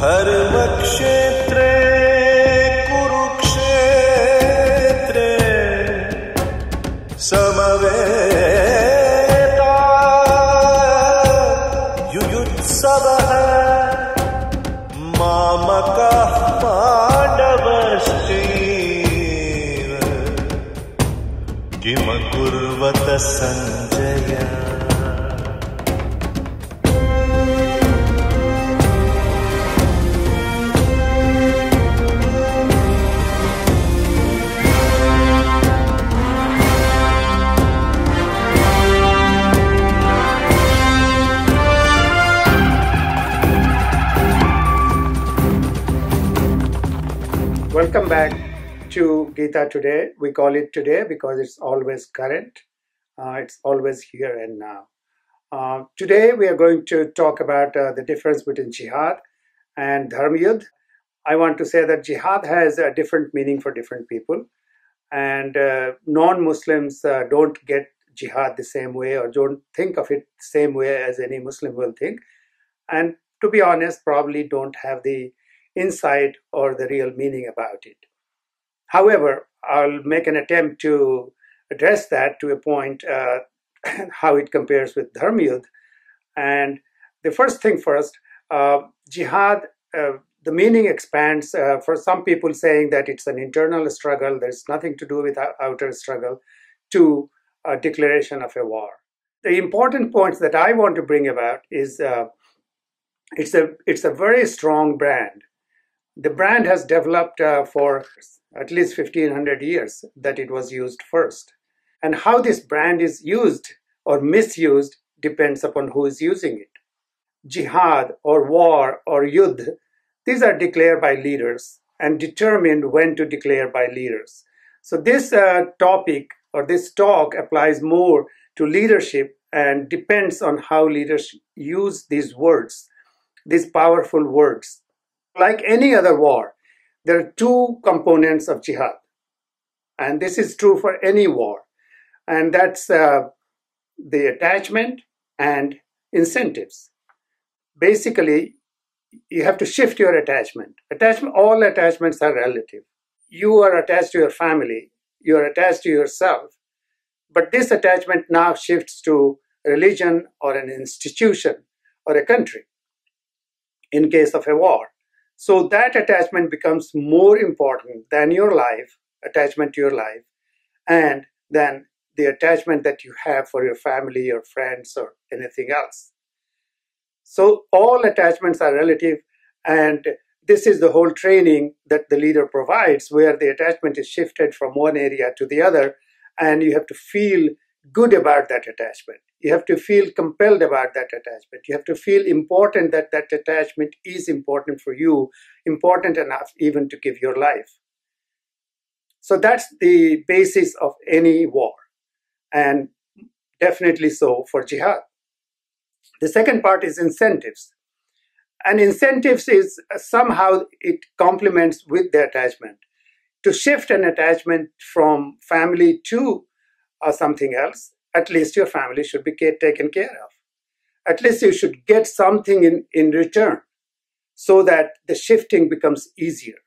धर्मक्षेत्रे कुरुक्षेत्रे समवेता युयुत्सवः मामकः पाण्डवश्चैव किमकुर्वत Sanjay. Welcome back to Gita Today. We call it today because it's always current. It's always here and now. Today we are going to talk about the difference between Jihad and Dharm Yudh. I want to say that Jihad has a different meaning for different people, and non-Muslims don't get Jihad the same way or don't think of it the same way as any Muslim will think, and to be honest, probably don't have the insight or the real meaning about it. However, I'll make an attempt to address that to a point, how it compares with Dharm Yudh. And the first thing first, Jihad, the meaning expands for some people saying that it's an internal struggle, there's nothing to do with outer struggle, to a declaration of a war. The important points that I want to bring about is it's a very strong brand. The brand has developed for at least 1500 years that it was used first. And how this brand is used or misused depends upon who is using it. Jihad or war or yudh, these are declared by leaders and determined when to declare by leaders. So this topic or this talk applies more to leadership and depends on how leaders use these words, these powerful words. Like any other war, there are two components of jihad. And this is true for any war. And that's the attachment and incentives. Basically, you have to shift your attachment. All attachments are relative. You are attached to your family. You are attached to yourself. But this attachment now shifts to religion or an institution or a country in case of a war. So that attachment becomes more important than your life, attachment to your life, and than the attachment that you have for your family, your friends, or anything else. So all attachments are relative, and this is the whole training that the leader provides, where the attachment is shifted from one area to the other, and you have to feel good about that attachment. You have to feel compelled about that attachment. You have to feel important that that attachment is important for you, important enough even to give your life. So that's the basis of any war, and definitely so for jihad. The second part is incentives. And incentives is somehow it complements with the attachment. To shift an attachment from family to something else, at least your family should be taken care of. At least you should get something in return so that the shifting becomes easier.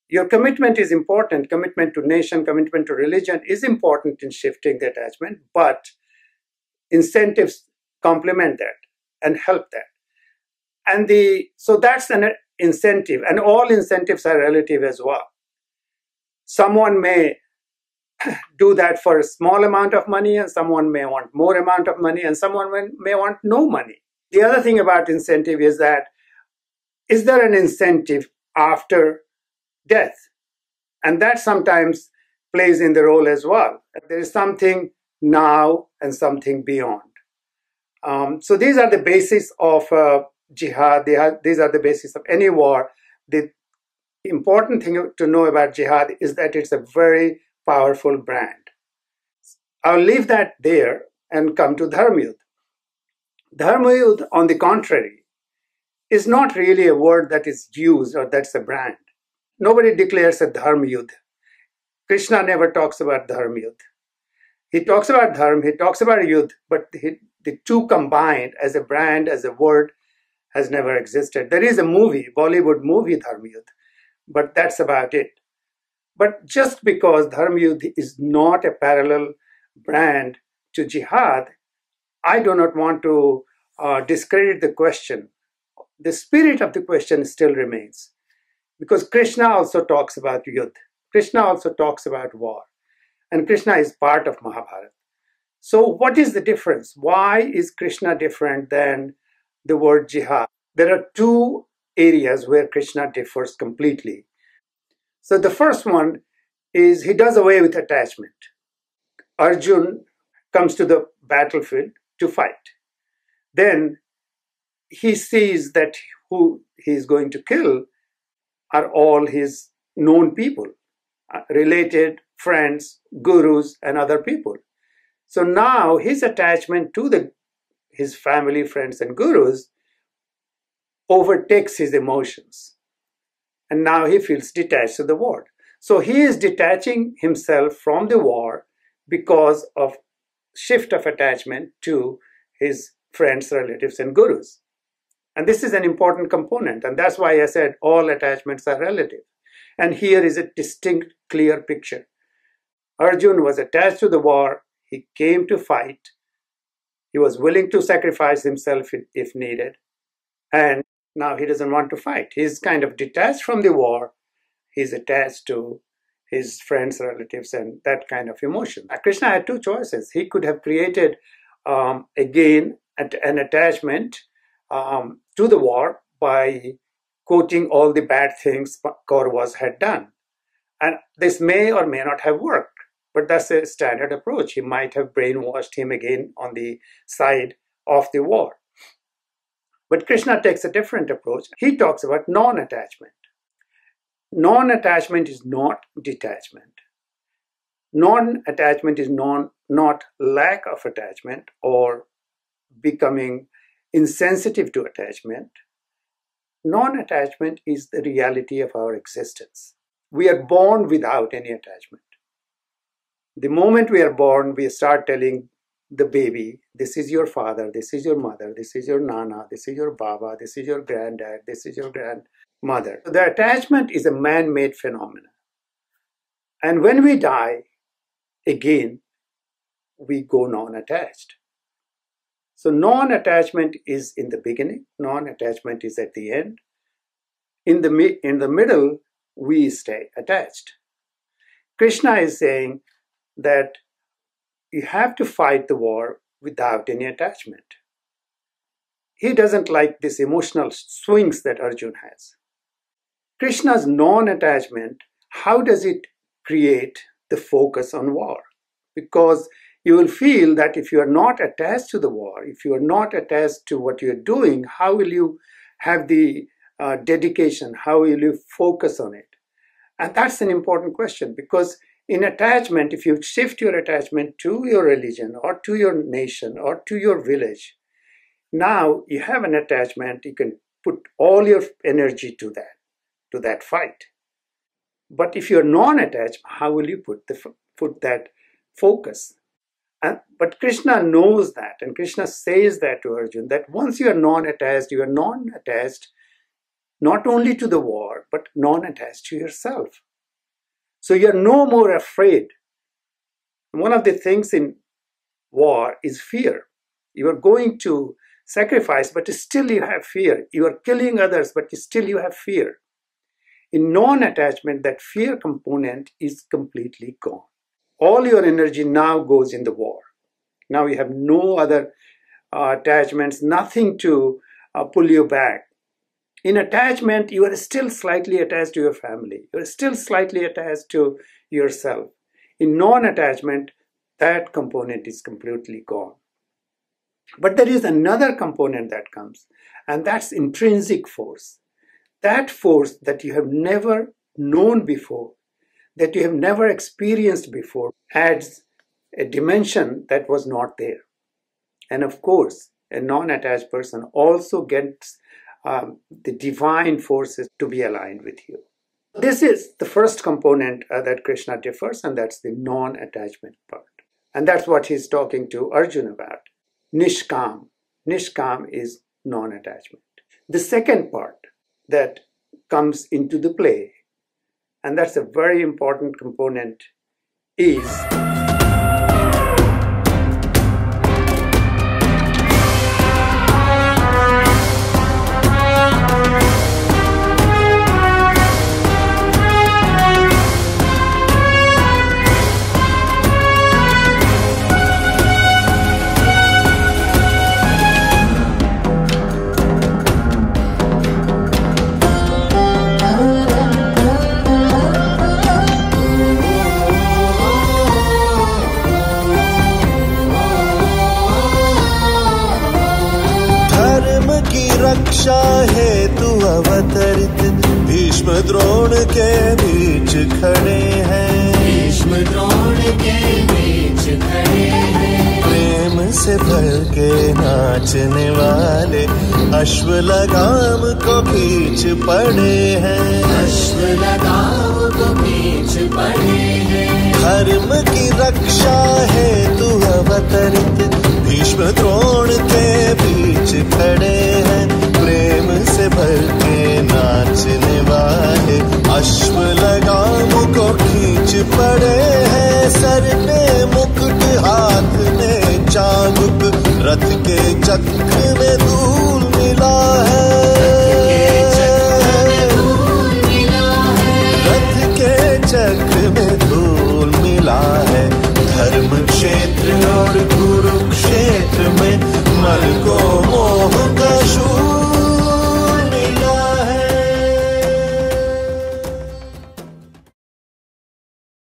Your commitment is important. Commitment to nation, commitment to religion is important in shifting the attachment, but incentives complement that and help that. And so that's an incentive, and all incentives are relative as well. Someone may do that for a small amount of money, and someone may want more amount of money, and someone may want no money. The other thing about incentive is that, is there an incentive after death? And that sometimes plays in the role as well. There is something now and something beyond. So these are the basis of jihad. These are the basis of any war. The important thing to know about jihad is that it's a very powerful brand. I'll leave that there and come to Dharm Yudh. Dharm Yudh, on the contrary, is not really a word that is used or that's a brand. Nobody declares a Dharm Yudh. Krishna never talks about Dharm Yudh. He talks about Dharm, he talks about Yudh, but the two combined as a brand, as a word, has never existed. There is a movie, Bollywood movie, Dharm Yudh, but that's about it. But just because Dharm Yudh is not a parallel brand to Jihad, I do not want to discredit the question. The spirit of the question still remains. Because Krishna also talks about Yudh. Krishna also talks about war. And Krishna is part of Mahabharata. So what is the difference? Why is Krishna different than the word jihad? There are two areas where Krishna differs completely. So the first one is he does away with attachment. Arjun comes to the battlefield to fight. Then he sees that who he is going to kill are all his known people, related, friends, gurus, and other people. So now his attachment to his family, friends, and gurus overtakes his emotions. And now he feels detached to the war. So he is detaching himself from the war because of shift of attachment to his friends, relatives, and gurus. And this is an important component. And that's why I said all attachments are relative. And here is a distinct, clear picture. Arjun was attached to the war. He came to fight. He was willing to sacrifice himself if needed. And now he doesn't want to fight. He's kind of detached from the war. He's attached to his friends, relatives, and that kind of emotion. Krishna had two choices. He could have created, again, an attachment to the war by quoting all the bad things Kauravas had done. And this may or may not have worked. But that's a standard approach. He might have brainwashed him again on the side of the war. But Krishna takes a different approach. He talks about non-attachment. Non-attachment is not detachment. Non-attachment is not lack of attachment or becoming insensitive to attachment. Non-attachment is the reality of our existence. We are born without any attachment. The moment we are born, we start telling the baby, this is your father, this is your mother, this is your nana, this is your baba, this is your granddad, this is your grandmother. The attachment is a man-made phenomenon. And when we die, again, we go non-attached. So non-attachment is in the beginning, non-attachment is at the end. In the middle, we stay attached. Krishna is saying that you have to fight the war without any attachment. He doesn't like these emotional swings that Arjun has. Krishna's non-attachment, how does it create the focus on war? Because you will feel that if you are not attached to the war, if you are not attached to what you're doing, how will you have the dedication? How will you focus on it? And that's an important question, because in attachment, if you shift your attachment to your religion or to your nation or to your village, now you have an attachment, you can put all your energy to that fight. But if you're non-attached, how will you put that focus? But Krishna knows that, and Krishna says that to Arjun, that once you are non-attached, you are non-attached not only to the war, but non-attached to yourself. So you're no more afraid. One of the things in war is fear. You are going to sacrifice, but still you have fear. You are killing others, but still you have fear. In non-attachment, that fear component is completely gone. All your energy now goes in the war. Now you have no other attachments, nothing to pull you back. In attachment, you are still slightly attached to your family. You are still slightly attached to yourself. In non-attachment, that component is completely gone. But there is another component that comes, and that's intrinsic force. That force that you have never known before, that you have never experienced before, adds a dimension that was not there. And of course, a non-attached person also gets the divine forces to be aligned with you. This is the first component that Krishna differs, and that's the non-attachment part. And that's what he's talking to Arjuna about. Nishkam. Nishkam is non-attachment. The second part that comes into the play, and that's a very important component, is रक्षा हेतु अवतरित भीष्म द्रोण के बीच खड़े हैं। भीष्म द्रोण के बीच खड़े हैं। प्रेम से भर के नाचने वाले अश्व लगाम को खींच पड़े हैं। अश्व लगाम को खींच पड़े हैं। धर्म की रक्षा हेतु अवतरित भीष्म द्रोण के बीच खड़े हैं। प्रेम से भर के नाचने वाले अश्व लगाम को खींच पड़े हैं। सर पे मुकुट, हाथ में चाबुक, रथ के चक्र